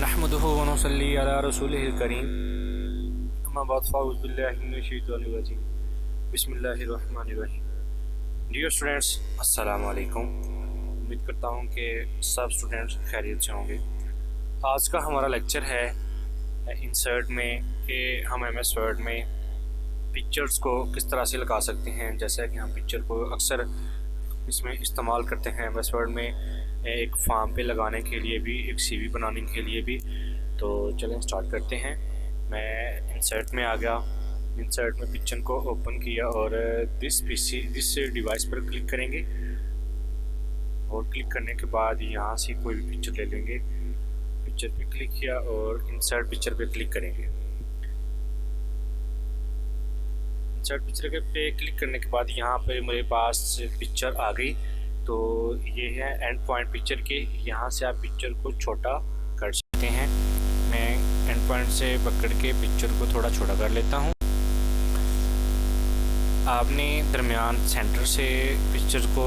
नहमदुहु व नुसल्ली अला रसूलिहिल करीम अम्मा बाद फ़अऊज़ु बिल्लाहि मिनश शैतानिर रजीम बिस्मिल्लाहिर रहमानिर रहीम। डियर स्टूडेंट्स, अस्सलाम वालेकुम। उम्मीद करता हूँ कि सब स्टूडेंट्स खैरियत से होंगे। आज का हमारा लेक्चर है इंसर्ट में कि हम एमएस वर्ड में पिक्चर्स को किस तरह से लगा सकते हैं। जैसा कि हम पिक्चर को अक्सर इसमें इस्तेमाल करते हैं एमएस वर्ड में, एक फॉर्म पे लगाने के लिए भी, एक सीवी बनाने के लिए भी। तो चलें स्टार्ट करते हैं। मैं इंसर्ट में आ गया, इंसर्ट में पिक्चर को ओपन किया और दिस डिवाइस पर क्लिक करेंगे और क्लिक करने के बाद यहाँ से कोई भी पिक्चर ले लेंगे। पिक्चर पे क्लिक किया और इंसर्ट पिक्चर पे क्लिक करेंगे। इंसर्ट पिक्चर पे क्लिक करने के बाद यहाँ पे मेरे पास पिक्चर आ गई। तो ये है एंड पॉइंट पिक्चर के, यहाँ से आप पिक्चर को छोटा कर सकते हैं। मैं एंड पॉइंट से पकड़ के पिक्चर को थोड़ा छोटा कर लेता हूँ। आपने दरमियान सेंटर से पिक्चर को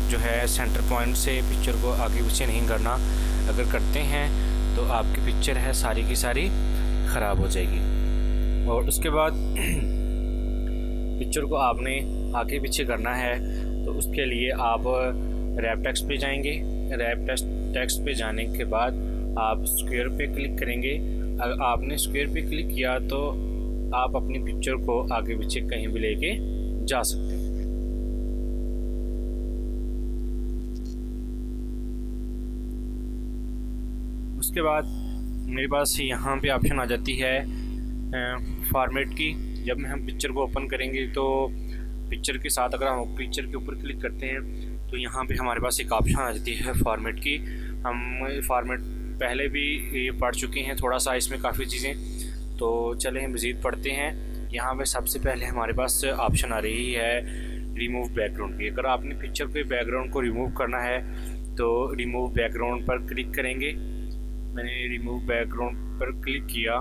जो है सेंटर पॉइंट से पिक्चर को आगे पीछे नहीं करना। अगर करते हैं तो आपकी पिक्चर है सारी की सारी ख़राब हो जाएगी। और उसके बाद पिक्चर को आपने आगे पीछे करना है तो उसके लिए आप रैप टेक्स्ट पे जाएंगे। रैप टेक्स्ट पे जाने के बाद आप स्क्वायर पे क्लिक करेंगे। अगर आपने स्क्वायर पे क्लिक किया तो आप अपनी पिक्चर को आगे पीछे कहीं भी लेके जा सकते हैं। उसके बाद मेरे पास यहाँ पे ऑप्शन आ जाती है फॉर्मेट की। जब हम पिक्चर को ओपन करेंगे तो पिक्चर के साथ अगर हम पिक्चर के ऊपर क्लिक करते हैं तो यहाँ पे हमारे पास एक ऑप्शन आ जाती है फॉर्मेट की। हम फॉर्मेट पहले भी ये पढ़ चुके हैं थोड़ा सा, इसमें काफ़ी चीज़ें। तो चलें हम मज़ीद पढ़ते हैं। यहाँ पे सबसे पहले हमारे पास ऑप्शन आ रही है रिमूव बैकग्राउंड की। अगर आपने पिक्चर के बैकग्राउंड को रिमूव करना है तो रिमूव बैकग्राउंड पर क्लिक करेंगे। मैंने रिमूव बैकग्राउंड पर क्लिक किया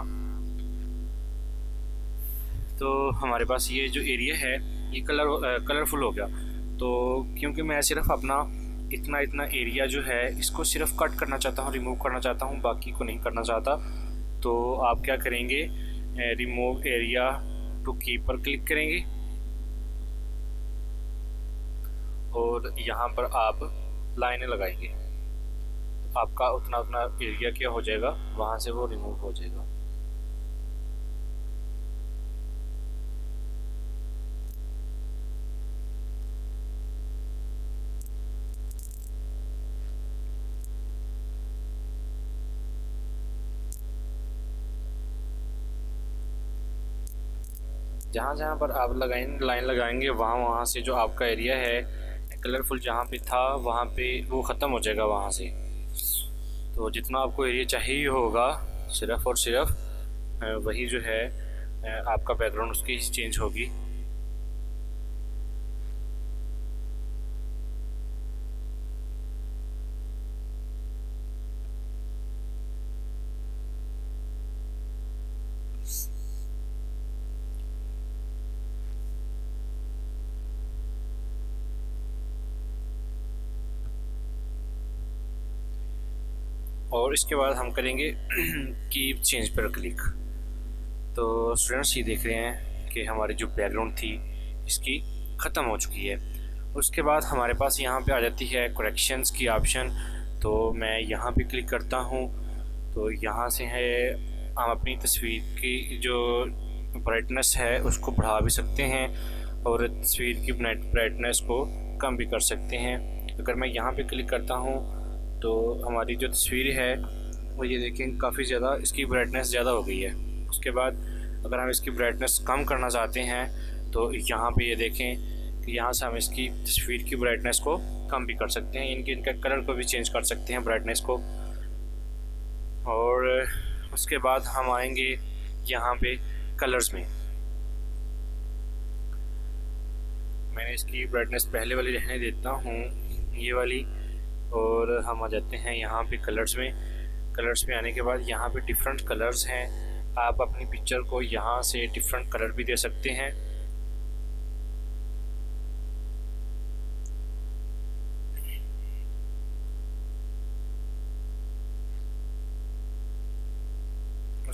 तो हमारे पास ये जो एरिया है ये कलरफुल हो गया। तो क्योंकि मैं सिर्फ अपना इतना एरिया जो है इसको सिर्फ कट करना चाहता हूँ, रिमूव करना चाहता हूँ, बाकी को नहीं करना चाहता। तो आप क्या करेंगे, रिमूव एरिया टू कीप पर क्लिक करेंगे और यहाँ पर आप लाइनें लगाएंगे। आपका उतना एरिया क्या हो जाएगा, वहाँ से वो रिमूव हो जाएगा। जहाँ पर आप लाइन लगाएंगे वहाँ से जो आपका एरिया है कलरफुल जहाँ पे था वहाँ पे वो ख़त्म हो जाएगा वहाँ से। तो जितना आपको एरिया चाहिए होगा सिर्फ़ और सिर्फ वही जो है आपका बैकग्राउंड उसकी चेंज होगी। और इसके बाद हम करेंगे कीप चेंज पर क्लिक। तो स्टूडेंट्स ये देख रहे हैं कि हमारी जो बैकग्राउंड थी इसकी ख़त्म हो चुकी है। उसके बाद हमारे पास यहाँ पे आ जाती है करेक्शंस की ऑप्शन। तो मैं यहाँ पे क्लिक करता हूँ तो यहाँ से है हम अपनी तस्वीर की जो ब्राइटनेस है उसको बढ़ा भी सकते हैं और तस्वीर की ब्राइटनेस को कम भी कर सकते हैं। अगर मैं यहाँ पे क्लिक करता हूँ तो हमारी जो तस्वीर है वो ये देखें काफ़ी ज़्यादा इसकी ब्राइटनेस ज़्यादा हो गई है। उसके बाद अगर हम इसकी ब्राइटनेस कम करना चाहते हैं तो यहाँ पे ये देखें कि यहाँ से हम इसकी तस्वीर की ब्राइटनेस को कम भी कर सकते हैं, इनका कलर को भी चेंज कर सकते हैं ब्राइटनेस को। और उसके बाद हम आएंगे यहाँ पे कलर्स में। मैंने इसकी ब्राइटनेस पहले वाली रहने देता हूँ, ये वाली। और हम आ जाते हैं यहाँ पे कलर्स में। कलर्स में आने के बाद यहाँ पे डिफरेंट कलर्स हैं। आप अपनी पिक्चर को यहाँ से डिफरेंट कलर भी दे सकते हैं।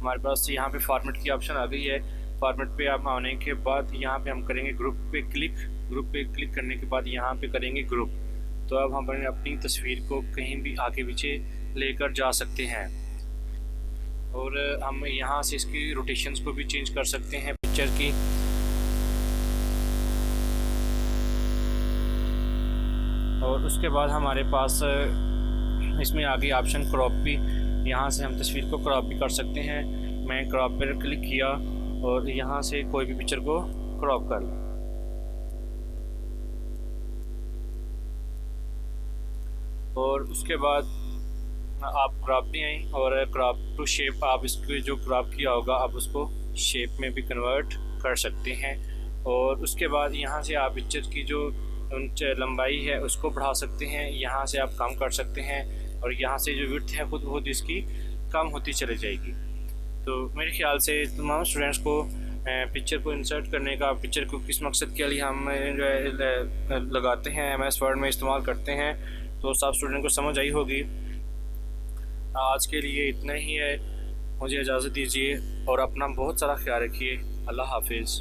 हमारे पास यहाँ पे फॉर्मेट की ऑप्शन आ गई है। फॉर्मेट पे आप आने के बाद यहाँ पे हम करेंगे ग्रुप पे क्लिक करने के बाद यहाँ पे करेंगे ग्रुप। तो अब हम अपनी तस्वीर को कहीं भी आगे पीछे लेकर जा सकते हैं और हम यहाँ से इसकी रोटेशंस को भी चेंज कर सकते हैं पिक्चर की। और उसके बाद हमारे पास इसमें आ गई ऑप्शन क्रॉप भी। यहाँ से हम तस्वीर को क्रॉप भी कर सकते हैं। मैं क्रॉप पर क्लिक किया और यहाँ से कोई भी पिक्चर को क्रॉप कर लूँ। और उसके बाद आप क्रॉप भी आए और क्रॉप टू शेप, आप इसको जो क्रॉप किया होगा आप उसको शेप में भी कन्वर्ट कर सकते हैं। और उसके बाद यहाँ से आप पिक्चर की जो लंबाई है उसको बढ़ा सकते हैं, यहाँ से आप कम कर सकते हैं और यहाँ से जो विड्थ है खुद इसकी कम होती चली जाएगी। तो मेरे ख्याल से तमाम स्टूडेंट्स को पिक्चर को इंसर्ट करने का, पिक्चर को किस मकसद के लिए हम लगाते हैं, MS वर्ड में इस्तेमाल करते हैं, तो सब स्टूडेंट को समझ आई होगी। आज के लिए इतना ही है, मुझे इजाज़त दीजिए और अपना बहुत सारा ख्याल रखिए। अल्लाह हाफिज़।